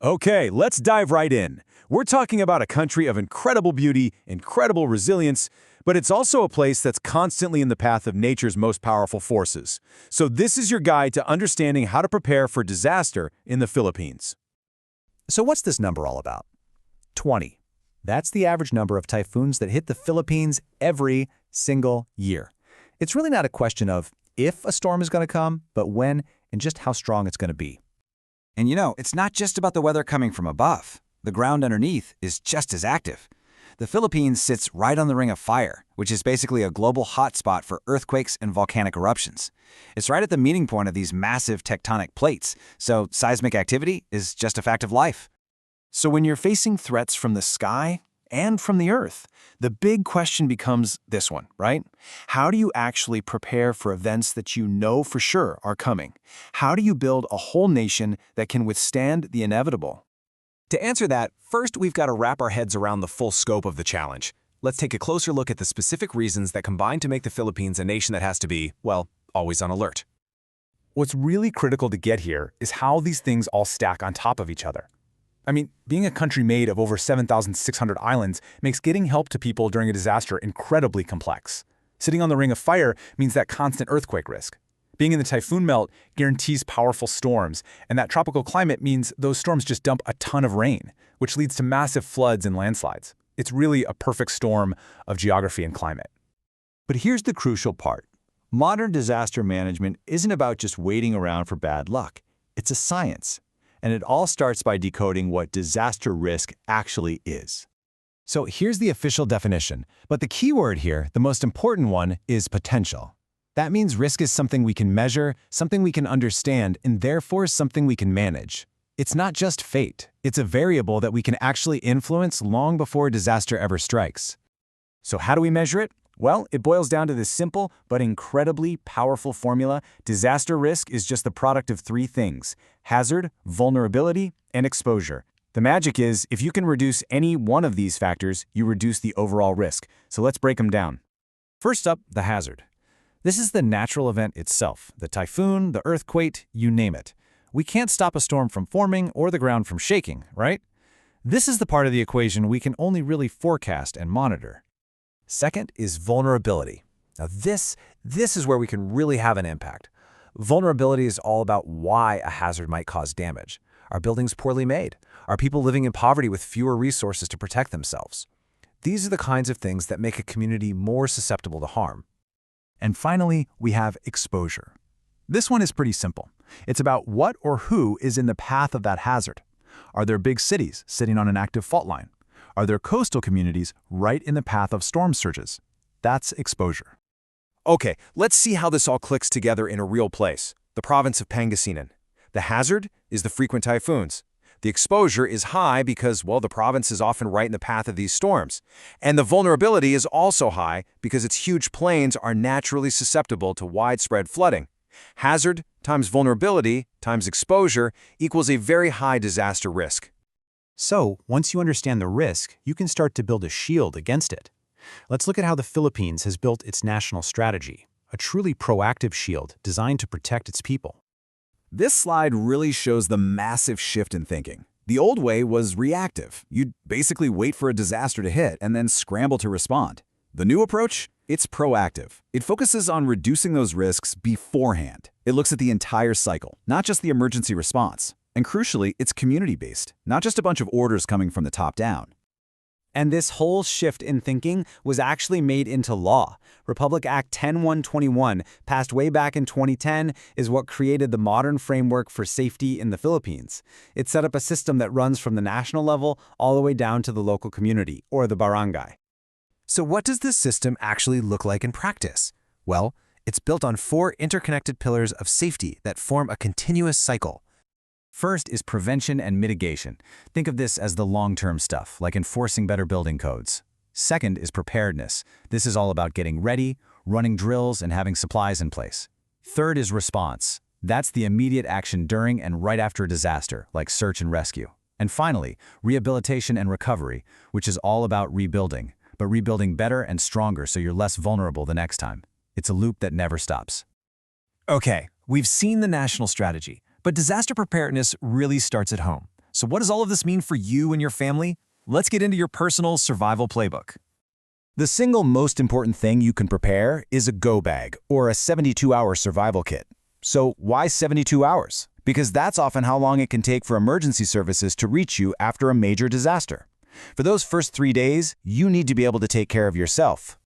Okay, let's dive right in. We're talking about a country of incredible beauty, incredible resilience, but it's also a place that's constantly in the path of nature's most powerful forces. So this is your guide to understanding how to prepare for disaster in the Philippines. So what's this number all about? 20. That's the average number of typhoons that hit the Philippines every single year. It's really not a question of if a storm is going to come, but when and just how strong it's going to be. And it's not just about the weather coming from above. The ground underneath is just as active. The Philippines sits right on the Ring of Fire, which is basically a global hotspot for earthquakes and volcanic eruptions. It's right at the meeting point of these massive tectonic plates, so seismic activity is just a fact of life. So when you're facing threats from the sky and from the earth, the big question becomes this one, right? How do you actually prepare for events that you know for sure are coming? How do you build a whole nation that can withstand the inevitable? To answer that, first we've got to wrap our heads around the full scope of the challenge. Let's take a closer look at the specific reasons that combine to make the Philippines a nation that has to be, well, always on alert. What's really critical to get here is how these things all stack on top of each other. I mean, being a country made of over 7,600 islands makes getting help to people during a disaster incredibly complex. Sitting on the Ring of Fire means that constant earthquake risk. Being in the typhoon belt guarantees powerful storms, and that tropical climate means those storms just dump a ton of rain, which leads to massive floods and landslides. It's really a perfect storm of geography and climate. But here's the crucial part. Modern disaster management isn't about just waiting around for bad luck. It's a science. And it all starts by decoding what disaster risk actually is. So here's the official definition, but the key word here, the most important one, is potential. That means risk is something we can measure, something we can understand, and therefore something we can manage. It's not just fate. It's a variable that we can actually influence long before disaster ever strikes. So how do we measure it? Well, it boils down to this simple but incredibly powerful formula. Disaster risk is just the product of three things: hazard, vulnerability, and exposure. The magic is, if you can reduce any one of these factors, you reduce the overall risk. So let's break them down. First up, the hazard. This is the natural event itself, the typhoon, the earthquake, you name it. We can't stop a storm from forming or the ground from shaking, right? This is the part of the equation we can only really forecast and monitor. Second is vulnerability. Now this is where we can really have an impact. Vulnerability is all about why a hazard might cause damage. Are buildings poorly made? Are people living in poverty with fewer resources to protect themselves? These are the kinds of things that make a community more susceptible to harm. And finally, we have exposure. This one is pretty simple. It's about what or who is in the path of that hazard. Are there big cities sitting on an active fault line? Are there coastal communities right in the path of storm surges? That's exposure. Okay, let's see how this all clicks together in a real place, the province of Pangasinan. The hazard is the frequent typhoons. The exposure is high because, well, the province is often right in the path of these storms. And the vulnerability is also high because its huge plains are naturally susceptible to widespread flooding. Hazard times vulnerability times exposure equals a very high disaster risk. So, once you understand the risk, you can start to build a shield against it. Let's look at how the Philippines has built its national strategy, a truly proactive shield designed to protect its people. This slide really shows the massive shift in thinking. The old way was reactive. You'd basically wait for a disaster to hit and then scramble to respond. The new approach? It's proactive. It focuses on reducing those risks beforehand. It looks at the entire cycle, not just the emergency response. And crucially, it's community-based, not just a bunch of orders coming from the top down. And this whole shift in thinking was actually made into law. Republic Act 10121, passed way back in 2010, is what created the modern framework for safety in the Philippines. It set up a system that runs from the national level all the way down to the local community, or the barangay. So what does this system actually look like in practice? Well, it's built on 4 interconnected pillars of safety that form a continuous cycle. First is prevention and mitigation. Think of this as the long-term stuff, like enforcing better building codes. Second is preparedness. This is all about getting ready, running drills, and having supplies in place. Third is response. That's the immediate action during and right after a disaster, like search and rescue. And finally, rehabilitation and recovery, which is all about rebuilding, but rebuilding better and stronger so you're less vulnerable the next time. It's a loop that never stops. Okay, we've seen the national strategy, but disaster preparedness really starts at home. So what does all of this mean for you and your family? Let's get into your personal survival playbook. The single most important thing you can prepare is a go bag, or a 72-hour survival kit. So why 72 hours? Because that's often how long it can take for emergency services to reach you after a major disaster. For those first 3 days, you need to be able to take care of yourself.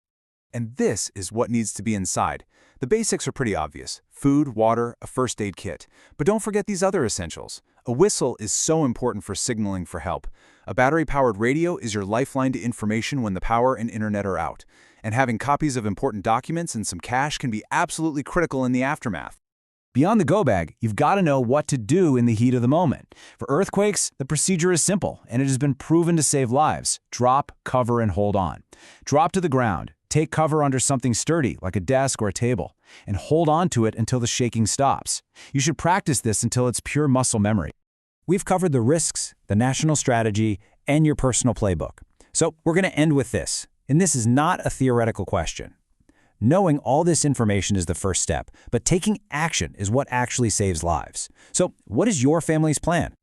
And this is what needs to be inside. The basics are pretty obvious: food, water, a first aid kit. But don't forget these other essentials. A whistle is so important for signaling for help. A battery-powered radio is your lifeline to information when the power and internet are out. And having copies of important documents and some cash can be absolutely critical in the aftermath. Beyond the go bag, you've got to know what to do in the heat of the moment. For earthquakes, the procedure is simple, and it has been proven to save lives. Drop, cover, and hold on. Drop to the ground. Take cover under something sturdy, like a desk or a table, and hold on to it until the shaking stops. You should practice this until it's pure muscle memory. We've covered the risks, the national strategy, and your personal playbook. So we're going to end with this, and this is not a theoretical question. Knowing all this information is the first step, but taking action is what actually saves lives. So what is your family's plan?